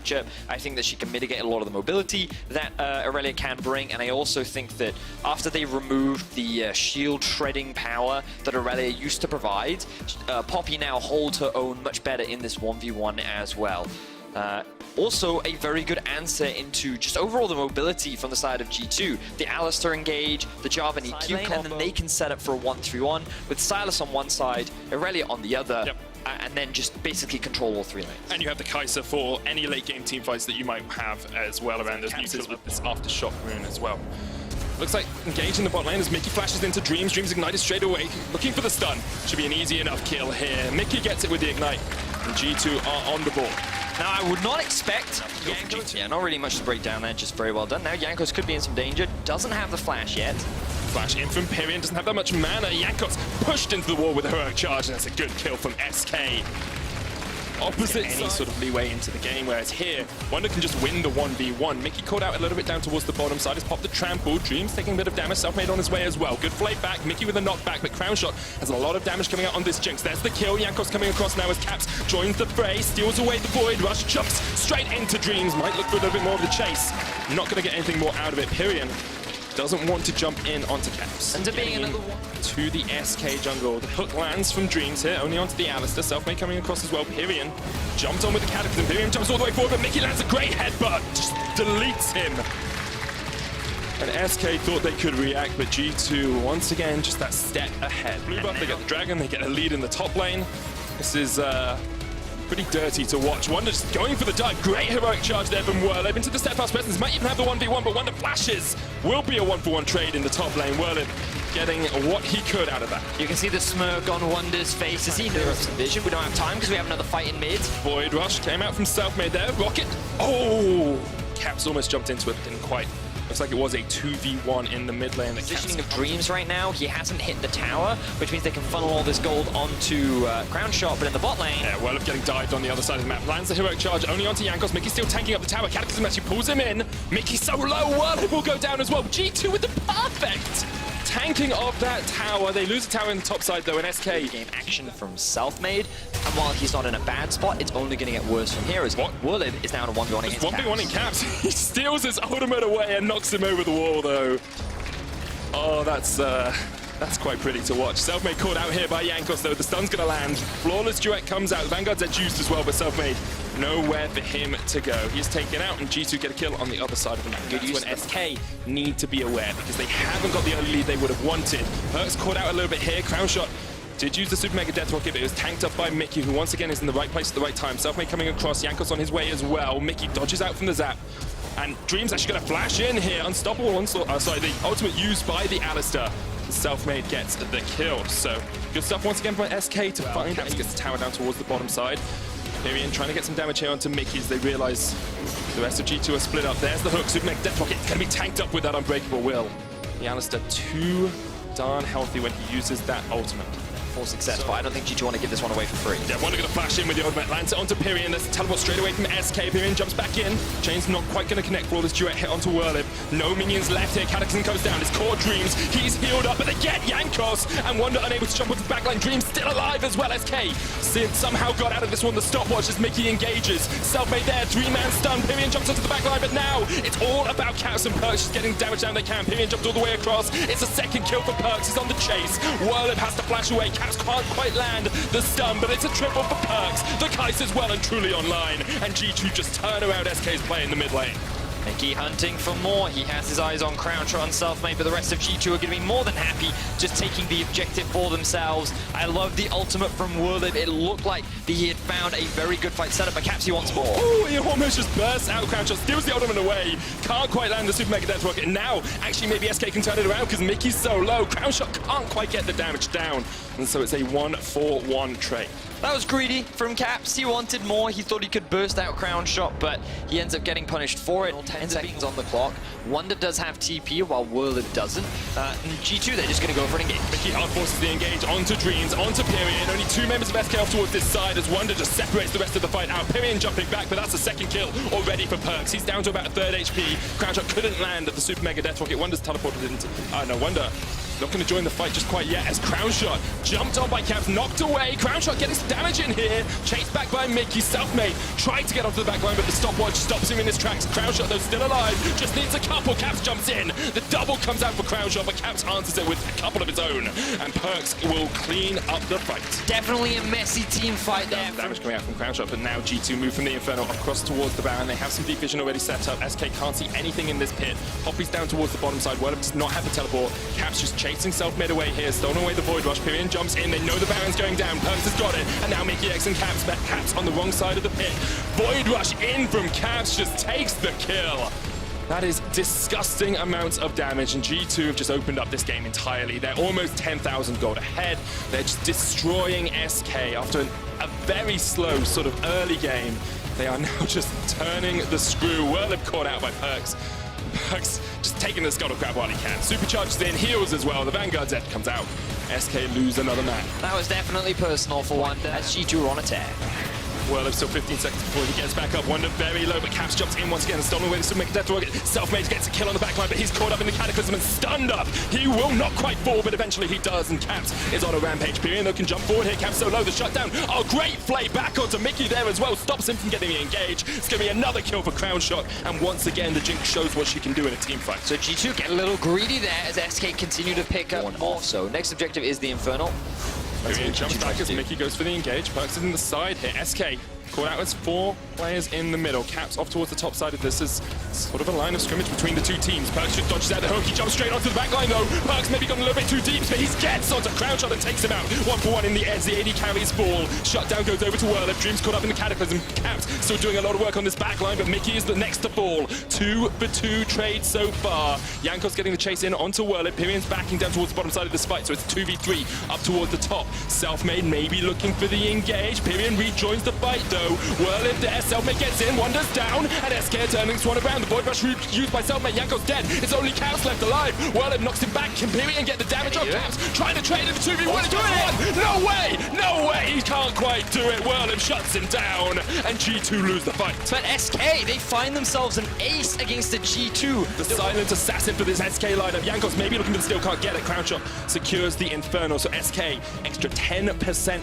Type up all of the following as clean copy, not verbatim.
matchup. I think that she can mitigate a lot of the mobility that Aurelia can bring, and I also think that after they removed the shield shredding power that Aurelia used to provide, Poppy now holds her own much better in this 1v1 as well. Also, a very good answer into just overall the mobility from the side of G2. The Alistar engage, the Jarvan EQ combo, and then they can set up for a 1-3-1 with Sylas on one side, Aurelia on the other. Yep. And then just basically control all three lanes. And you have the Kai'Sa for any late game team fights that you might have as well around those neutral with this aftershock rune as well. Looks like engaging the bot lane as Mickey flashes into Dreams. Dreams ignited straight away, looking for the stun. Should be an easy enough kill here. Mickey gets it with the ignite, and G2 are on the ball. Now, I would not expect Jankos. Yeah, not really much to break down there, just very well done. Now, Jankos could be in some danger. Doesn't have the flash yet. Flash in from Pyrion, doesn't have that much mana. Jankos pushed into the wall with a heroic charge, and that's a good kill from SK. Opposite any sort of leeway into the game, whereas here, Wonder can just win the 1v1. Mickey caught out a little bit down towards the bottom side, has popped the trample. Dreams taking a bit of damage, Selfmade on his way as well. Good play back, Mickey with a knockback, but Crown Shot has a lot of damage coming out on this Jinx. There's the kill, Jankos coming across now as Caps joins the fray, steals away the Void Rush, jumps straight into Dreams, might look for a little bit more of the chase. Not going to get anything more out of it. Pyrion doesn't want to jump in onto Caps. Ends up being another one. To the SK jungle. The hook lands from Dreams here, only onto the Alistar. Selfmade coming across as well. Pyrion jumped on with the Cataclysm. Pyrion jumps all the way forward, but Mickey lands a great headbutt. Just deletes him. And SK thought they could react, but G2, once again, just that step ahead. Blue buff, they get the Dragon, they get a lead in the top lane. This is pretty dirty to watch. Wonder just going for the dive. Great heroic charge there from Whirlib into the steadfast presence. Might even have the 1v1, but Wonder flashes. Will be a 1-for-1 trade in the top lane. Whirlib getting what he could out of that. You can see the smirk on Wonder's face as he knows some vision. We don't have time because we have another fight in mid. Void Rush came out from Selfmade there. Rocket. Oh! Caps almost jumped into it, didn't quite. Looks like it was a 2v1 in the mid lane. The positioning of Dreams right now, he hasn't hit the tower, which means they can funnel all this gold onto Crown Shot, but in the bot lane... Yeah, Whirlib getting dived on the other side of the map. Lands the heroic charge only onto Jankos. Mickey's still tanking up the tower. Cataclysm actually pulls him in. Mickey's so low, Whirlib will go down as well. G2 with the perfect tanking of that tower. They lose the tower in the top side though, and SK. Game action from Selfmade, and while he's not in a bad spot, it's only going to get worse from here as Whirlib is now in a 1v1 against Caps. 1v1 in Caps. He steals his ultimate away and knocks him over the wall though. Oh, that's quite pretty to watch. Selfmade caught out here by Jankos though. The stun's going to land. Flawless duet comes out. Vanguard's edge used as well, but Selfmade nowhere for him to go. He's taken out, and G2 get a kill on the other side of the map. Good use when SK need to be aware because they haven't got the early lead they would have wanted. Perks caught out a little bit here. Crown Shot did use the Super Mega Death Rocket, but it was tanked up by Mickey, who once again is in the right place at the right time. Selfmade coming across, Jankos on his way as well. Mickey dodges out from the zap. And Dream's actually going to flash in here. Unstoppable onslaught. Sorry, the ultimate used by the Alistar. Selfmade gets the kill. So good stuff once again by SK to find out. He gets the tower down towards the bottom side. Pyrion trying to get some damage here onto Mickey as they realize the rest of G2 are split up. There's the hook. Super Mega Death Rocket. It's going to be tanked up with that Unbreakable Will. The Alistar too darn healthy when he uses that ultimate. For success, but I don't think G2 want to give this one away for free. Yeah, Wonder going to flash in with the ultimate, lands it onto Pyrion. There's a teleport straight away from SK. Pyrion jumps back in. Chain's not quite going to connect for all this duet hit onto Whirlib. No minions left here. Cataclysm goes down. His core Dreams. He's healed up, but they get Jankos. And Wonder unable to jump onto the backline. Dreams still alive as well. SK somehow got out of this one. The stopwatch as Mickey engages. Selfmade there. 3-man stun. Pyrion jumps onto the backline, but now it's all about Caps and Perks just getting damage down they can. Pyrion jumped all the way across. It's a second kill for Perks. He's on the chase. Whirlib has to flash away. Caps can't quite land the stun, but it's a triple for Perks. The Kai'Sa's well and truly online, and G2 just turn around SK's play in the mid lane. Mickey hunting for more. He has his eyes on Crown Shot and Selfmade, but the rest of G2 are going to be more than happy just taking the objective for themselves. I love the ultimate from Whirlib. It looked like he had found a very good fight setup, but Caps, he wants more. Oh, he almost just bursts out. Crown Shot steals the ultimate away. Can't quite land the Super Mega Death Rocket. Now, actually, maybe SK can turn it around because Mickey's so low. Crown Shot can't quite get the damage down. And so it's a 1-for-1 trade. That was greedy from Caps. He wanted more. He thought he could burst out Crown Shot, but he ends up getting punished for it. 10 seconds on the clock. Wonder does have TP, while Whirlib doesn't. And G2, they're just going to go for an engage. Mickey hard forces the engage onto Dreams, onto Pyrion. Only 2 members of SK off towards this side as Wonder just separates the rest of the fight out. Pyrion jumping back, but that's a second kill already for Perks. He's down to about a 3rd HP. Crown Shot couldn't land at the Super Mega Death Rocket. Wonder's teleported into... no, Wonder Not going to join the fight just quite yet as Crownshot jumped on by Caps, knocked away. Crownshot getting some damage in here. Chased back by Mickey. Selfmade tried to get onto the back line, but the stopwatch stops him in his tracks. Crownshot, though, still alive. Just needs a couple. Caps jumps in. The double comes out for Crownshot, but Caps answers it with a couple of his own. And Perks will clean up the fight. Definitely a messy team fight there. Damage coming out from Crownshot, but now G2 move from the Inferno across towards the Baron. They have some deep vision already set up. SK can't see anything in this pit. Poppy's down towards the bottom side. Whirlup does not have the teleport. Caps just chasing Selfmade away here. Stolen away the Void Rush. Pyrion jumps in. They know the Baron's going down. Perks has got it. And now Mickey X and Caps. But Caps on the wrong side of the pit. Void Rush in from Caps just takes the kill. That is disgusting amounts of damage, and G2 have just opened up this game entirely. They're almost 10,000 gold ahead. They're just destroying SK after a very slow sort of early game. They are now just turning the screw. Whirlup caught out by Perks. Perks just taking the scuttle crab while he can. Supercharges in, heals as well. The Vanguard's Zed comes out. SK lose another man. That was definitely personal for Wonder as G2 are on attack. Whirlup still 15 seconds before he gets back up. Wonder very low, but Caps jumps in once again and stolen away to make a death target. Selfmade gets a kill on the backline, but he's caught up in the Cataclysm and stunned up. He will not quite fall, but eventually he does, and Caps is on a rampage. Pyrion though can jump forward here. Caps so low, the shutdown. Oh, great play back onto Mickey there as well. Stops him from getting engaged. It's going to be another kill for Crownshot, and once again the Jinx shows what she can do in a team fight. So G2 get a little greedy there as SK continue to pick up off. So next objective is the Infernal. Pyrion jumps back as Mickey goes for the engage. Perks is in the side here. SK caught out as 4 players in the middle. Caps off towards the top side of this is sort of a line of scrimmage between the two teams. Perks just dodges out the hook. He jumps straight onto the back line though. Perks maybe got a little bit too deep, but he gets onto Crownshot and takes him out. 1-for-1 in the edge. The AD carries ball. Shutdown goes over to Whirlup. Dream's caught up in the Cataclysm. Caps still doing a lot of work on this back line, but Mickey is the next to fall. 2-for-2 trade so far. Jankos getting the chase in onto Whirlup. Pyrion's backing down towards the bottom side of this fight, so it's 2v3 up towards the top. Selfmade maybe looking for the engage. Pyrion rejoins the fight though. Whirlup there, Selfmade gets in, Wonder's down, and SK turning this one around. The Void Rush used by Selfmade, Jankos dead. It's only Caps left alive. Whirlup knocks him back. Can Pyrion get the damage on Caps? Trying to trade him for 2v1. No way! No way! He can't quite do it. Whirlup shuts him down, and G2 lose the fight. But SK, they find themselves an ace against the G2. The silent assassin for this SK lineup. Jankos maybe looking, but still can't get it. Crownshot secures the Inferno, so SK extra 10%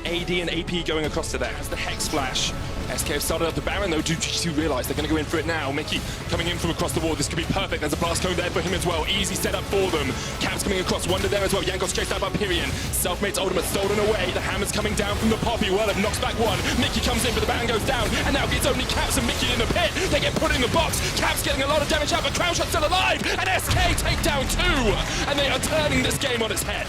AD and AP going across to there. As the Hex Flash. SK have started up the Baron though. Do G2 realise they're going to go in for it now? Mickey coming in from across the wall. This could be perfect. There's a blast cone there for him as well. Easy setup for them. Caps coming across. Wonder there as well. Jankos chased out by Pyrion. Selfmade's ultimate stolen away. The hammer's coming down from the Poppy. Whirlup knocks back one. Mickey comes in, but the Baron goes down. And now it's only Caps and Mickey in the pit. They get put in the box. Caps getting a lot of damage out, but Crownshot's still alive. And SK take down 2. And they are turning this game on its head.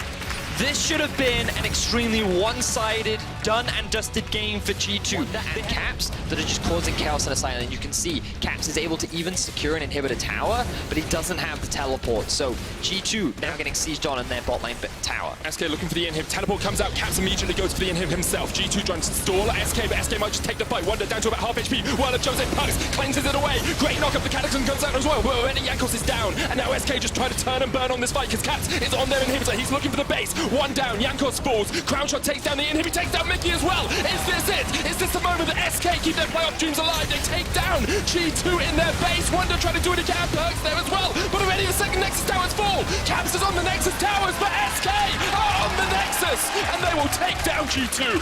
This should have been an extremely one-sided, done and dusted game for G2. And Caps that are just causing chaos in a side. And you can see Caps is able to even secure an inhibitor tower, but he doesn't have the teleport. So G2 now getting sieged on in their bot lane tower. SK looking for the inhib. Teleport comes out. Caps immediately goes for the inhib himself. G2 trying to stall SK, but SK might just take the fight. Wonder down to about half HP. Whirlup jumps in, Pugs, cleanses it away. Great knock up. The Cataclysm comes out as well. But already Jankos is down. And now SK just trying to turn and burn on this fight because Caps is on their inhibitor. He's looking for the base. One down. Jankos falls. Crownshot takes down the inhibitor. Takes down Mickey as well. Is this it? Is this the moment that SK keep their playoff dreams alive? They take down G2 in their base. Wonder trying to do it again. Perks there as well. But already the second Nexus Towers fall. Caps is on the Nexus Towers, but SK are on the Nexus. And they will take down G2.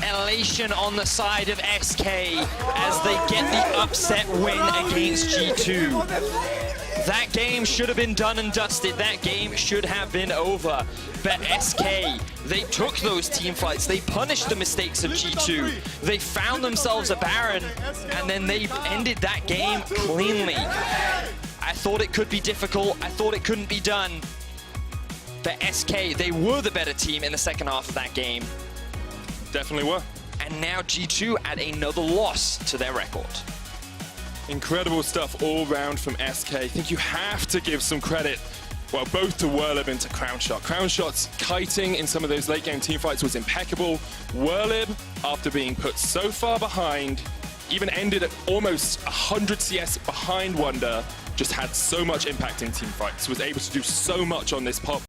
Elation on the side of SK as they get the upset win against G2. That game should have been done and dusted. That game should have been over. But SK, they took those team fights. They punished the mistakes of G2. They found themselves a Baron, and then they ended that game cleanly. I thought it could be difficult. I thought it couldn't be done. But SK, they were the better team in the second half of that game. Definitely were. And now G2 add another loss to their record. Incredible stuff all round from SK. I think you have to give some credit, well, both to Whirlup and to Crownshot. Crownshot's kiting in some of those late game teamfights was impeccable. Whirlup, after being put so far behind, even ended at almost 100 CS behind Wonder, just had so much impact in teamfights, was able to do so much on this pop.